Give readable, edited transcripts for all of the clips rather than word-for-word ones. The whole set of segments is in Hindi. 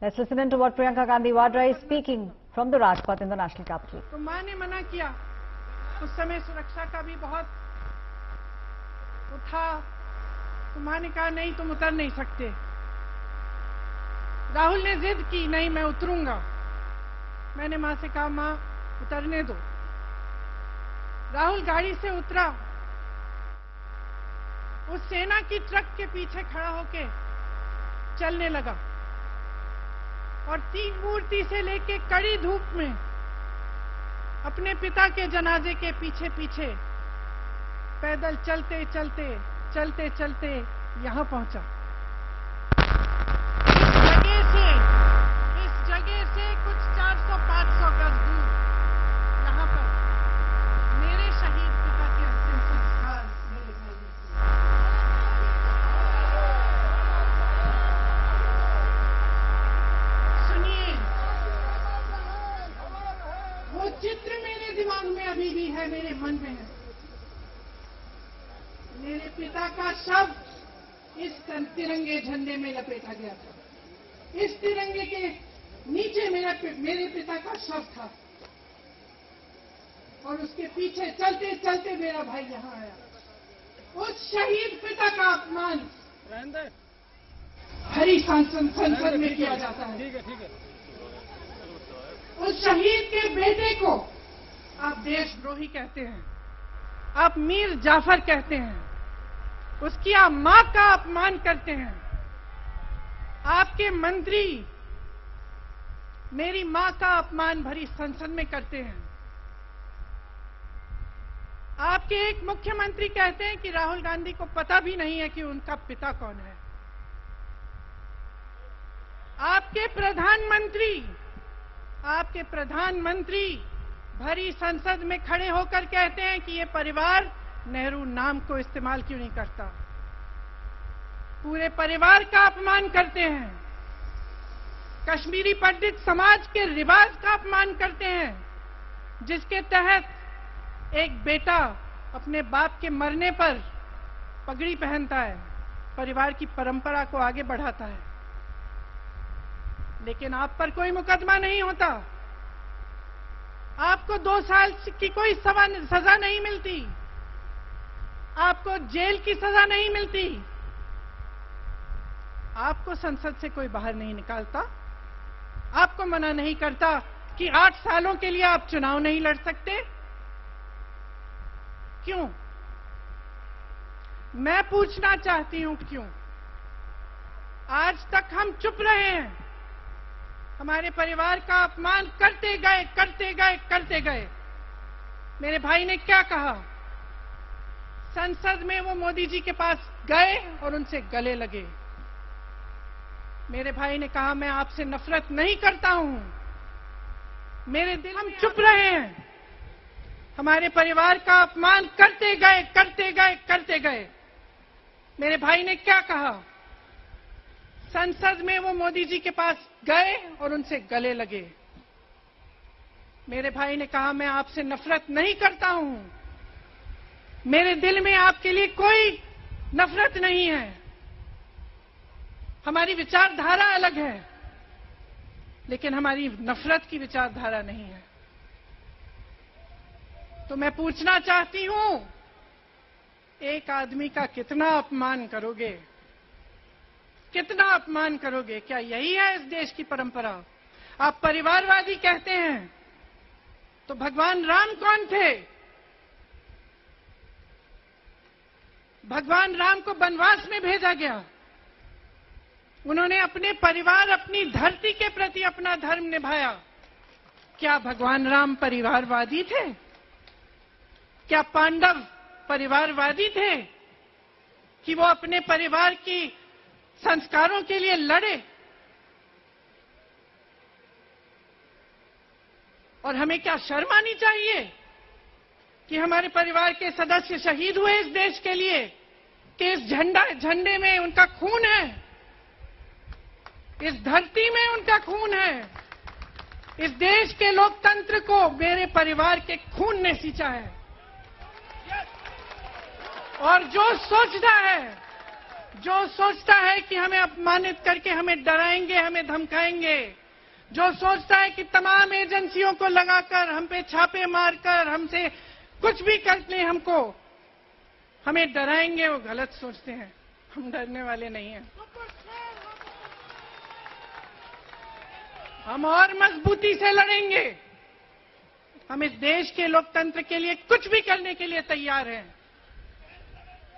Let's listen in to what Priyanka Gandhi Vadra is speaking from the Rajpath in the national capital. तो मां ने मना किया। उस समय सुरक्षा का भी बहुत उठा, तो मां ने कहा नहीं तुम उतर नहीं सकते। राहुल ने जिद की नहीं मैं उतरूंगा। मैंने मां से कहा मां उतरने दो। राहुल गाड़ी से उतरा, उस सेना की ट्रक के पीछे खड़ा होके चलने लगा और तीन मूर्ति से लेके कड़ी धूप में अपने पिता के जनाजे के पीछे पीछे पैदल चलते चलते चलते चलते यहां पहुंचा। इस जगह से कुछ 400-500 गज दूर यहां पर मेरे शहीद पिता के अंतिम संस्कार मेरे घर में। सुनिए, वो चित्र मेरे दिमाग में अभी भी है, मेरे मन में है। मेरे पिता का शव इस तिरंगे झंडे में लपेटा गया था। इस तिरंगे के नीचे मेरे पिता का शव था और उसके पीछे चलते चलते मेरा भाई यहां आया। उस शहीद पिता का अपमान हरी संसद में किया जाता है। ठीक है। उस शहीद के बेटे को आप देशद्रोही कहते हैं, आप मीर जाफर कहते हैं, उसकी आप मां का अपमान करते हैं। आपके मंत्री मेरी मां का अपमान भरी संसद में करते हैं। आपके एक मुख्यमंत्री कहते हैं कि राहुल गांधी को पता भी नहीं है कि उनका पिता कौन है। आपके प्रधानमंत्री भरी संसद में खड़े होकर कहते हैं कि ये परिवार नेहरू नाम को इस्तेमाल क्यों नहीं करता। पूरे परिवार का अपमान करते हैं। कश्मीरी पंडित समाज के रिवाज का अपमान करते हैं, जिसके तहत एक बेटा अपने बाप के मरने पर पगड़ी पहनता है, परिवार की परंपरा को आगे बढ़ाता है। लेकिन आप पर कोई मुकदमा नहीं होता, आपको 2 साल की कोई सजा नहीं मिलती, आपको जेल की सजा नहीं मिलती, आपको संसद से कोई बाहर नहीं निकालता, आपको मना नहीं करता कि 8 सालों के लिए आप चुनाव नहीं लड़ सकते। क्यों? मैं पूछना चाहती हूं क्यों? आज तक हम चुप रहे हैं, हमारे परिवार का अपमान करते गए। मेरे भाई ने क्या कहा? संसद में वो मोदी जी के पास गए और उनसे गले लगे। मेरे भाई ने कहा मैं आपसे नफरत नहीं करता हूं, मेरे दिल हम चुप रहे हैं, हमारे परिवार का अपमान करते गए। मेरे भाई ने क्या कहा? संसद में वो मोदी जी के पास गए और उनसे गले लगे। मेरे भाई ने कहा मैं आपसे नफरत नहीं करता हूं, मेरे दिल में आपके लिए कोई नफरत नहीं है, हमारी विचारधारा अलग है, लेकिन हमारी नफरत की विचारधारा नहीं है। तो मैं पूछना चाहती हूं, एक आदमी का कितना अपमान करोगे? कितना अपमान करोगे? क्या यही है इस देश की परंपरा? आप परिवारवादी कहते हैं, तो भगवान राम कौन थे? भगवान राम को वनवास में भेजा गया, उन्होंने अपने परिवार, अपनी धरती के प्रति अपना धर्म निभाया। क्या भगवान राम परिवारवादी थे? क्या पांडव परिवारवादी थे कि वो अपने परिवार की संस्कारों के लिए लड़े? और हमें क्या शर्म आनी चाहिए कि हमारे परिवार के सदस्य शहीद हुए इस देश के लिए, कि इस झंडे में उनका खून है, इस धरती में उनका खून है, इस देश के लोकतंत्र को मेरे परिवार के खून ने सींचा है। और जो सोचता है जो सोचता है कि हमें अपमानित करके हमें डराएंगे, हमें धमकाएंगे, जो सोचता है कि तमाम एजेंसियों को लगाकर हम पे छापे मारकर हमसे कुछ भी करने हमको हमें डराएंगे, वो गलत सोचते हैं। हम डरने वाले नहीं हैं। हम और मजबूती से लड़ेंगे। हम इस देश के लोकतंत्र के लिए कुछ भी करने के लिए तैयार हैं।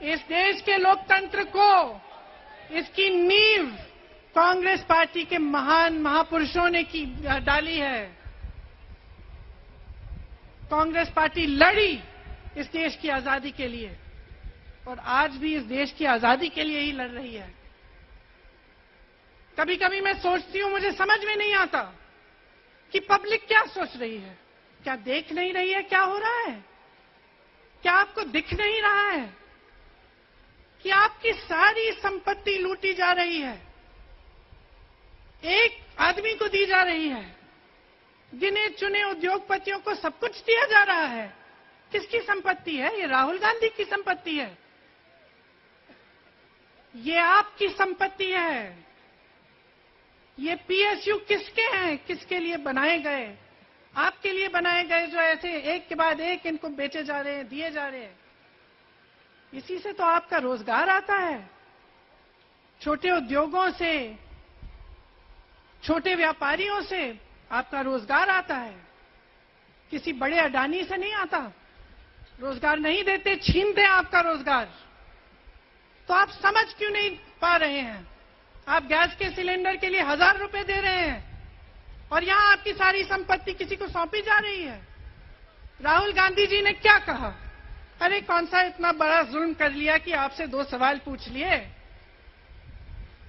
इस देश के लोकतंत्र को, इसकी नींव कांग्रेस पार्टी के महान महापुरुषों ने डाली है। कांग्रेस पार्टी लड़ी इस देश की आजादी के लिए और आज भी इस देश की आजादी के लिए ही लड़ रही है। कभी कभी मैं सोचती हूं, मुझे समझ में नहीं आता कि पब्लिक क्या सोच रही है। क्या देख नहीं रही है क्या हो रहा है? क्या आपको दिख नहीं रहा है कि आपकी सारी संपत्ति लूटी जा रही है, एक आदमी को दी जा रही है, गिने चुने उद्योगपतियों को सब कुछ दिया जा रहा है? किसकी संपत्ति है? ये राहुल गांधी की संपत्ति है, ये आपकी संपत्ति है। ये पीएसयू किसके हैं? किसके लिए बनाए गए? आपके लिए बनाए गए, जो ऐसे एक के बाद एक इनको बेचे जा रहे हैं, दिए जा रहे हैं। इसी से तो आपका रोजगार आता है। छोटे उद्योगों से, छोटे व्यापारियों से आपका रोजगार आता है। किसी बड़े अडानी से नहीं आता। रोजगार नहीं देते, छीनते हैं आपका रोजगार। तो आप समझ क्यों नहीं पा रहे हैं? आप गैस के सिलेंडर के लिए 1000 रुपए दे रहे हैं और यहां आपकी सारी संपत्ति किसी को सौंपी जा रही है। राहुल गांधी जी ने क्या कहा? अरे कौन सा इतना बड़ा जुल्म कर लिया कि आपसे 2 सवाल पूछ लिए,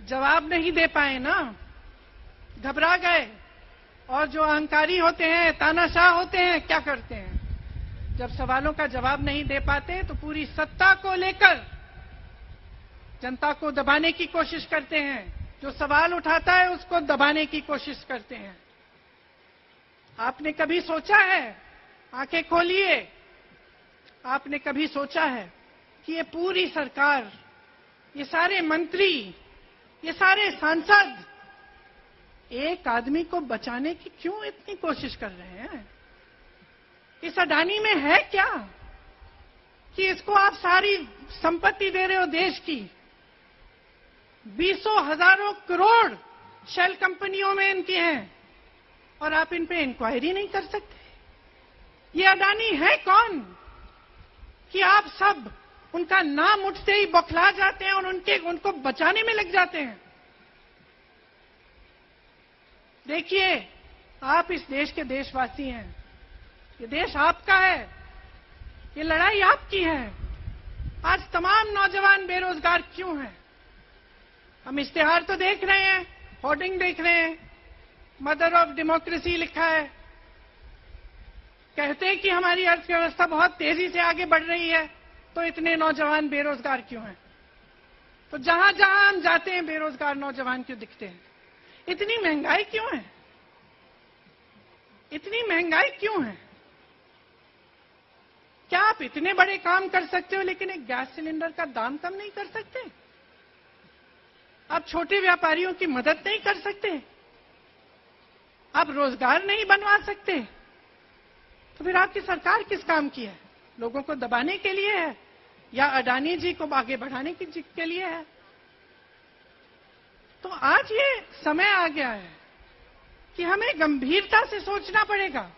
जवाब नहीं दे पाए ना, घबरा गए। और जो अहंकारी होते हैं, तानाशाह होते हैं, क्या करते हैं? जब सवालों का जवाब नहीं दे पाते तो पूरी सत्ता को लेकर जनता को दबाने की कोशिश करते हैं। जो सवाल उठाता है उसको दबाने की कोशिश करते हैं। आपने कभी सोचा है, आंखें खोलिए, आपने कभी सोचा है कि ये पूरी सरकार, ये सारे मंत्री, ये सारे सांसद एक आदमी को बचाने की क्यों इतनी कोशिश कर रहे हैं? इस अडानी में है क्या कि इसको आप सारी संपत्ति दे रहे हो देश की? 20 हजारों करोड़ शेल कंपनियों में इनकी हैं और आप इन पे इंक्वायरी नहीं कर सकते? ये अडानी है कौन कि आप सब उनका नाम उठते ही बौखला जाते हैं और उनको बचाने में लग जाते हैं? देखिए, आप इस देश के देशवासी हैं, ये देश आपका है, ये लड़ाई आपकी है। आज तमाम नौजवान बेरोजगार क्यों हैं? हम इश्तेहार तो देख रहे हैं, होर्डिंग देख रहे हैं, मदर ऑफ डेमोक्रेसी लिखा है, कहते हैं कि हमारी अर्थव्यवस्था बहुत तेजी से आगे बढ़ रही है, तो इतने नौजवान बेरोजगार क्यों हैं? तो जहां जहां हम जाते हैं बेरोजगार नौजवान क्यों दिखते हैं? इतनी महंगाई क्यों है? इतनी महंगाई क्यों है? क्या आप इतने बड़े काम कर सकते हो लेकिन एक गैस सिलेंडर का दाम कम नहीं कर सकते? आप छोटे व्यापारियों की मदद नहीं कर सकते? आप रोजगार नहीं बनवा सकते? तो फिर आपकी सरकार किस काम की है? लोगों को दबाने के लिए है या अडानी जी को आगे बढ़ाने के लिए है? तो आज ये समय आ गया है कि हमें गंभीरता से सोचना पड़ेगा।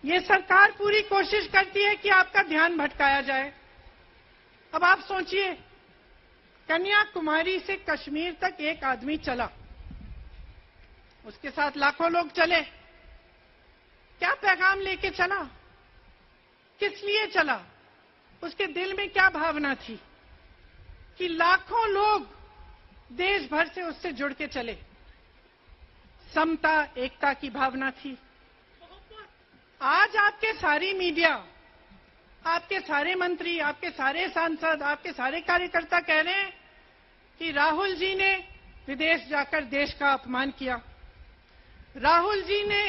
ये सरकार पूरी कोशिश करती है कि आपका ध्यान भटकाया जाए। अब आप सोचिए, कन्याकुमारी से कश्मीर तक एक आदमी चला, उसके साथ लाखों लोग चले। क्या पैगाम लेके चला? किस लिए चला? उसके दिल में क्या भावना थी कि लाखों लोग देश भर से उससे जुड़ के चले? समता, एकता की भावना थी। आज आपके सारी मीडिया, आपके सारे मंत्री, आपके सारे सांसद, आपके सारे कार्यकर्ता कह रहे हैं कि राहुल जी ने विदेश जाकर देश का अपमान किया, राहुल जी ने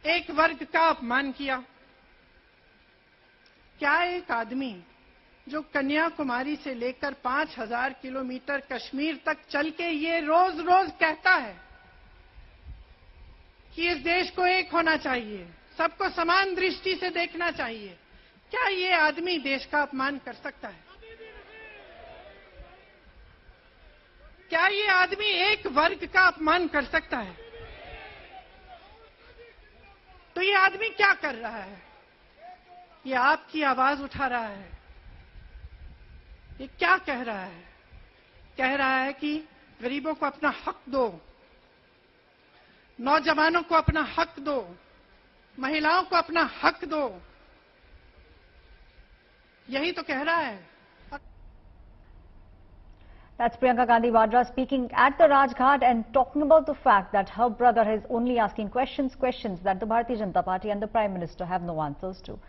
एक वर्ग का अपमान किया। क्या एक आदमी जो कन्याकुमारी से लेकर 5000 किलोमीटर कश्मीर तक चल के ये रोज रोज कहता है कि इस देश को एक होना चाहिए, सबको समान दृष्टि से देखना चाहिए, क्या ये आदमी देश का अपमान कर सकता है? क्या ये आदमी एक वर्ग का अपमान कर सकता है? तो ये आदमी क्या कर रहा है? ये आपकी आवाज उठा रहा है। ये क्या कह रहा है? कह रहा है कि गरीबों को अपना हक दो, नौजवानों को अपना हक दो, महिलाओं को अपना हक दो। यही तो कह रहा है। That's Priyanka Gandhi Vadra speaking at the Rajghat and talking about the fact that her brother is only asking questions that the Bharatiya Janata Party and the Prime Minister have no answers to.